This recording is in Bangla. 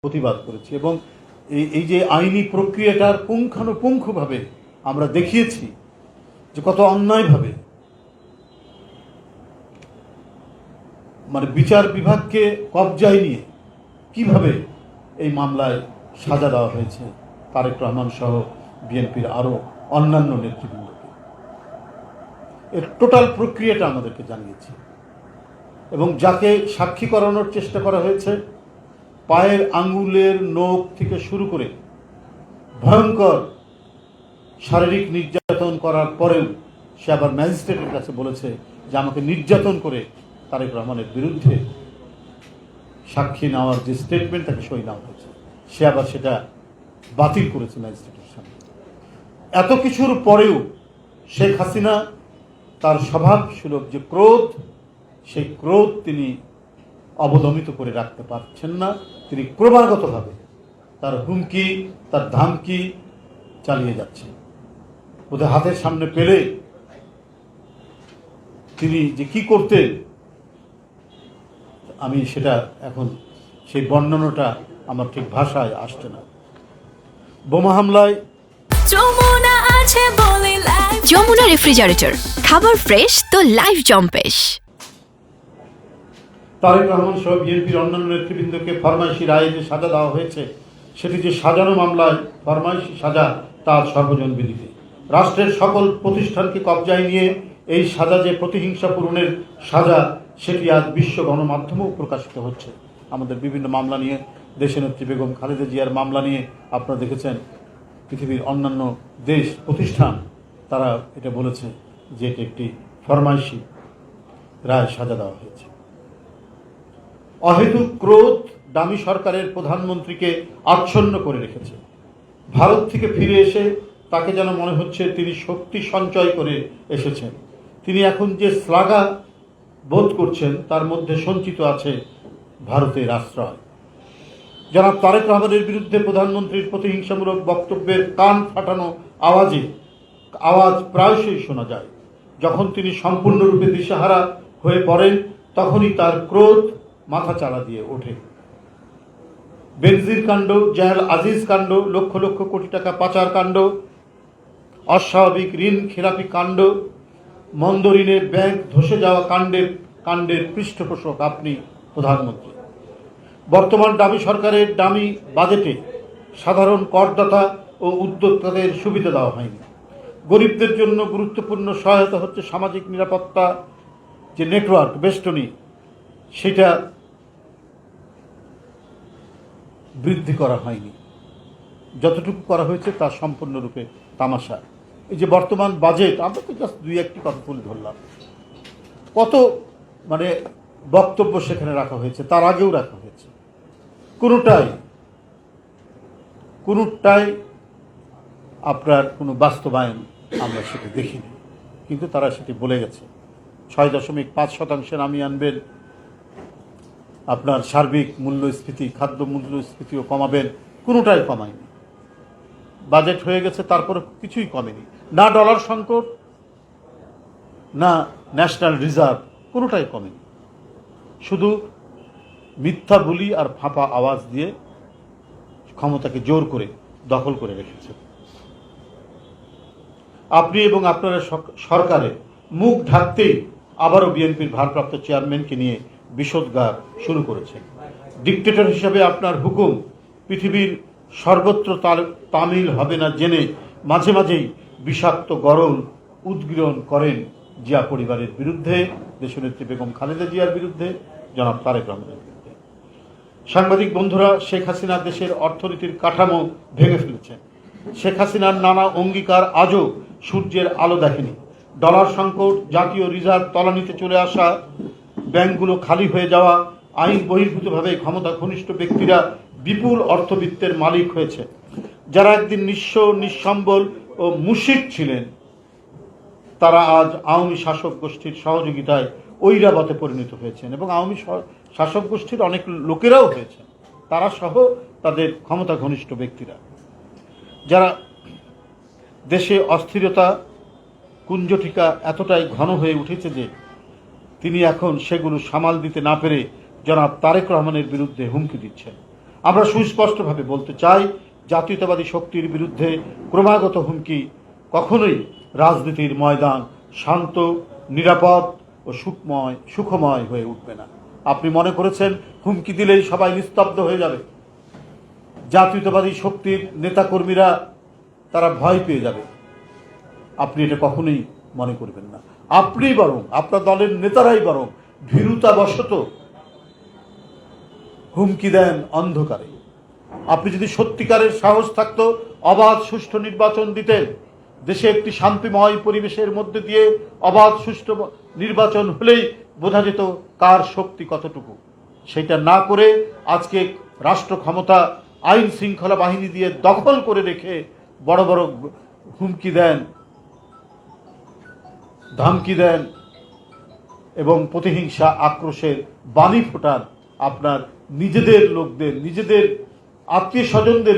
প্রতিবাদ করেছি এবং এই যে আইনি প্রক্রিয়াটার পুঙ্খানুপুঙ্খভাবে আমরা দেখিয়েছি যে কত অন্যায়ভাবে মানে বিচার বিভাগকে কবজায় নিয়ে কিভাবে এই মামলায় সাজা দেওয়া হয়েছে তারেক রহমান সহ বিএনপির আরো অন্যান্য নেতৃবৃন্দকে। এর টোটাল প্রক্রিয়াটা আমাদেরকে জানিয়েছে এবং যাকে সাক্ষী করানোর চেষ্টা করা হয়েছে পায়ের আঙ্গুলের নখ থেকে শুরু করে ভয়ঙ্কর শারীরিক নির্যাতন করার পরেও সে আবার ম্যাজিস্ট্রেটের কাছে বলেছে যে আমাকে নির্যাতন করে তারেক রহমানের বিরুদ্ধে সাক্ষী নেওয়ার যে স্টেটমেন্ট তাকে সই নেওয়া হয়েছে সে আবার সেটা বাতিল করেছে ম্যাজিস্ট্রেটের সামনে। এত কিছুর পরেও শেখ হাসিনা তার স্বভাব সুলভ যে ক্রোধ, সেই ক্রোধ তিনি অবদমিত করে রাখতে পারছেন না। তিনি ক্রমাগতভাবে তার হুমকি তার ধামকি চালিয়ে যাচ্ছেন। ওদের হাতের সামনে পেলে তিনি যে কি করতেন আমি সেটা এখন সেই বর্ণনাটা আমার ঠিক ভাষায় আসছে না। বোমা হামলায় যমুনা রেফ্রিজারেটর, খাবার ফ্রেশ তো লাইফ জম্পেশ। তারেক রহমান সহ বিএনপির অন্যান্য নেতৃবৃন্দকে ফরমাইশি রায়ে যে সাজা দেওয়া হয়েছে সেটি যে সাজানো মামলায় ফরমাইশি সাজা তা সর্বজন বিদিত। রাষ্ট্রের সকল প্রতিষ্ঠানকে কবজায় নিয়ে এই সাজা যে প্রতিহিংসা পূরণের সাজা সেটি আজ বিশ্ব গণমাধ্যমেও প্রকাশিত হচ্ছে। আমাদের বিভিন্ন মামলা নিয়ে, দেশনেত্রী বেগম খালেদা জিয়ার মামলা নিয়ে আপনারা দেখেছেন পৃথিবীর অন্যান্য দেশ প্রতিষ্ঠান তারা এটা বলেছে যে এটি একটি ফরমাইশি রায় সাজা দেওয়া হয়েছে। অহেতুক ক্রোধ দামি সরকারের প্রধানমন্ত্রীকে আচ্ছন্ন করে রেখেছে। ভারত থেকে ফিরে এসে তাকে যেন মনে হচ্ছে তিনি শক্তি সঞ্চয় করে এসেছেন। তিনি এখন যে শ্লাঘা বোধ করছেন তার মধ্যে সঞ্চিত আছে ভারতের আশ্রয়। জনাব তারেক রহমানের বিরুদ্ধে প্রধানমন্ত্রীর প্রতিহিংসামূলক বক্তব্যের কান ফাটানো আওয়াজ প্রায়শই শোনা যায়। যখন তিনি সম্পূর্ণরূপে দিশেহারা হয়ে পড়েন তখনই তার ক্রোধ মাথা চাড়া দিয়ে ওঠে। বেনজির কাণ্ড, জাহেল আজিজ কাণ্ড, লক্ষ লক্ষ কোটি টাকা পাচার কাণ্ড, অস্বাভাবিক ঋণ খেলাপি কাণ্ড, মন্দ ঋণে ব্যাংক ধসে যাওয়া কাণ্ডের পৃষ্ঠপোষক আপনি প্রধানমন্ত্রী। বর্তমান দামি সরকারের দামি বাজেটে সাধারণ করদাতা ও উদ্যোক্তাদের সুবিধা দেওয়া হয়নি। গরিবদের জন্য গুরুত্বপূর্ণ সহায়তা হচ্ছে সামাজিক নিরাপত্তা যে নেটওয়ার্ক বেষ্টনী সেটা বৃদ্ধি করা হয়নি। যতটুকু করা হয়েছে তা সম্পূর্ণরূপে তামাশা। এই যে বর্তমান বাজেট, আমরা তো জাস্ট দুই একটি কথা তুলে ধরলাম, কত মানে বক্তব্য সেখানে রাখা হয়েছে, তার আগেও রাখা হয়েছে, কোনোটাই আপনার কোনো বাস্তবায়ন আমরা সেটা দেখিনি। কিন্তু তারা সেটি বলে গেছে 6.5% নামিয়ে আনবেন, আপনার সার্বিক মূল্যস্ফীতি, খাদ্য মূল্যস্ফীতিও কমাবেন, কোনোটাই কমায়নি। বাজেট হয়ে গেছে তারপরে কিছুই কমেনি, না ডলার সংকট না ন্যাশনাল রিজার্ভ, কোনোটাই কমেনি। শুধু মিথ্যা বুলি আর ফাঁপা আওয়াজ দিয়ে ক্ষমতাকে জোর করে দখল করে রেখেছে। আপনি এবং আপনারা সরকারে মুখ ঢাকতেই আবারও বিএনপির ভারপ্রাপ্ত চেয়ারম্যানকে নিয়ে বিষোদ্গার শুরু করেছেন। ডিক্টেটর হিসাবে আপনার হুকুম পৃথিবীর সর্বত্র তামিল হবে না জেনে মাঝে মাঝেই বিষাক্ত গরল উদ্গীরণ করেন জিয়া পরিবারের বিরুদ্ধে, দেশনেত্রী বেগম খালেদা জিয়ার বিরুদ্ধে, জনাব তারেক রহমানের বিরুদ্ধে। সাংবাদিক বন্ধুরা, শেখ হাসিনা দেশের অর্থনীতির কাঠামো ভেঙে ফেলেছেন। শেখ হাসিনার নানা অঙ্গীকার আজও সূর্যের আলো দেখেনি। ডলার সংকট, জাতীয় রিজার্ভ তলানিতে চলে আসা, ব্যাংকগুলো খালি হয়ে যাওয়া, আইন বহির্ভূতভাবে ক্ষমতা ঘনিষ্ঠ ব্যক্তিরা বিপুল অর্থবিত্তের মালিক হয়েছে। যারা একদিন নিঃস্ব, নিঃসম্বল ও মুশরিক ছিলেন তারা আজ আওয়ামী শাসক গোষ্ঠীর সহযোগিতায় ঐরাবতে পরিণত হয়েছেন এবং আওয়ামী শাসক গোষ্ঠীর অনেক লোকেরাও হয়েছেন, তারা সহ তাদের ক্ষমতা ঘনিষ্ঠ ব্যক্তিরা। যারা দেশে অস্থিরতা কুঞ্জটিকা এতটাই ঘন হয়ে উঠেছে যে তিনি এখন সেগুলো সামাল দিতে না পেরে জনাব তারেক রহমানের বিরুদ্ধে হুমকি দিচ্ছেন। আমরা সুস্পষ্টভাবে বলতে চাই, জাতীয়তাবাদী শক্তির বিরুদ্ধে ক্রমাগত হুমকি কখনোই রাজনীতির ময়দান শান্ত, নিরাপদ ও সুখময় হয়ে উঠবে না। আপনি মনে করেছেন হুমকি দিলেই সবাই নিস্তব্ধ হয়ে যাবে, জাতীয়তাবাদী শক্তির নেতাকর্মীরা তারা ভয় পেয়ে যাবে। আপনি এটা কখনোই মনে করবেন না। আপনি বরং, আপনার দলের নেতারাই বরং ভীরুতাবশত হুমকি দেন অন্ধকারে। আপনি যদি সত্যিকারের সাহস থাকতো, অবাধ সুষ্ঠু নির্বাচন দিতেন, দেশে একটি শান্তিময় পরিবেশের মধ্যে দিয়ে অবাধ সুষ্ঠু নির্বাচন হলেই বোঝা যেত কার শক্তি কতটুকু। সেটা না করে আজকে রাষ্ট্র ক্ষমতা আইন শৃঙ্খলা বাহিনী দিয়ে দখল করে রেখে বড় বড় হুমকি দেন, ধমকি দেন এবং প্রতিহিংসা আক্রোশের বাণী ফোটান আপনার নিজেদের লোকদের, নিজেদের আত্মীয় স্বজনদের